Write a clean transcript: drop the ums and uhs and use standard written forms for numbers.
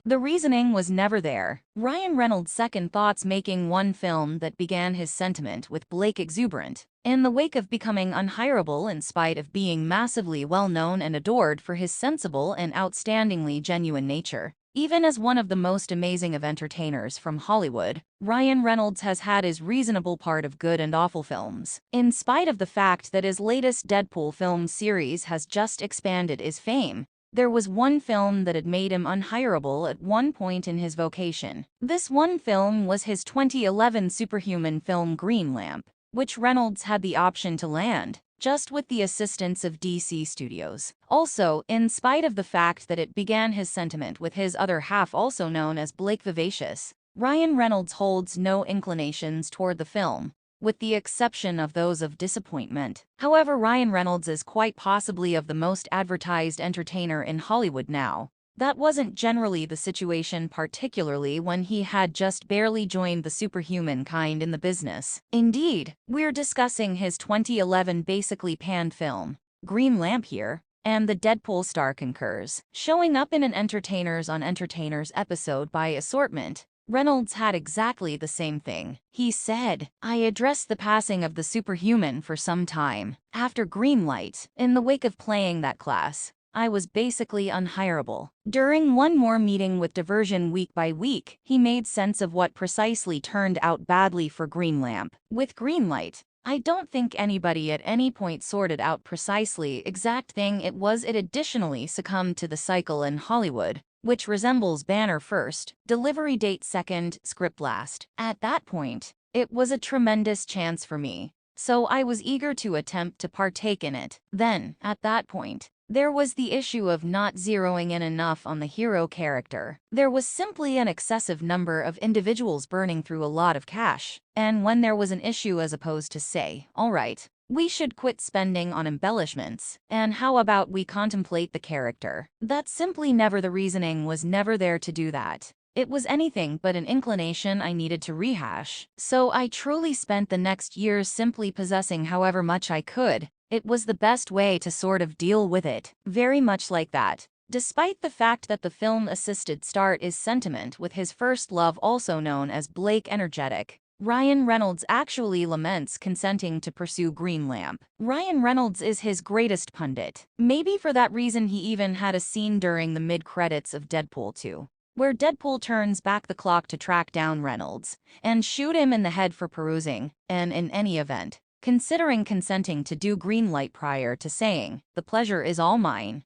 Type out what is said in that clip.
The reasoning was never there. Ryan Reynolds' second thoughts making one film that began his sentiment with Blake exuberant. In the wake of becoming unhirable in spite of being massively well-known and adored for his sensible and outstandingly genuine nature. Even as one of the most amazing of entertainers from Hollywood, Ryan Reynolds has had his reasonable part of good and awful films. In spite of the fact that his latest Deadpool film series has just expanded his fame, there was one film that had made him unhirable at one point in his vocation. This one film was his 2011 superhuman film Green Lamp, which Reynolds had the option to land, just with the assistance of DC Studios. Also, in spite of the fact that it began his sentiment with his other half also known as Blake Vivacious, Ryan Reynolds holds no inclinations toward the film, with the exception of those of disappointment. However, Ryan Reynolds is quite possibly of the most advertised entertainer in Hollywood now. That wasn't generally the situation, particularly when he had just barely joined the superhuman kind in the business. Indeed, we're discussing his 2011 basically panned film, Green Lamp here, and the Deadpool star concurs. Showing up in an Entertainers on Entertainers episode by Assortment, Reynolds had exactly the same thing. He said, "I addressed the passing of the superhuman for some time. After Greenlight, in the wake of playing that class, I was basically unhirable." During one more meeting with Diversion week by week, he made sense of what precisely turned out badly for Green Lamp. With Greenlight, I don't think anybody at any point sorted out precisely exact thing it was. It additionally succumbed to the cycle in Hollywood, which resembles banner first, delivery date second, script last. At that point, it was a tremendous chance for me, so I was eager to attempt to partake in it. Then, at that point, there was the issue of not zeroing in enough on the hero character. There was simply an excessive number of individuals burning through a lot of cash, and when there was an issue as opposed to say, all right, we should quit spending on embellishments, and how about we contemplate the character? That simply never the reasoning was never there to do that. It was anything but an inclination I needed to rehash. So I truly spent the next years simply possessing however much I could. It was the best way to sort of deal with it. Very much like that. Despite the fact that the film assisted start is sentiment with his first love also known as Blake Energetic, Ryan Reynolds actually laments consenting to pursue Green Lamp. Ryan Reynolds is his greatest pundit. Maybe for that reason he even had a scene during the mid-credits of Deadpool 2, where Deadpool turns back the clock to track down Reynolds and shoot him in the head for perusing, and in any event, considering consenting to do Greenlight prior to saying, "The pleasure is all mine."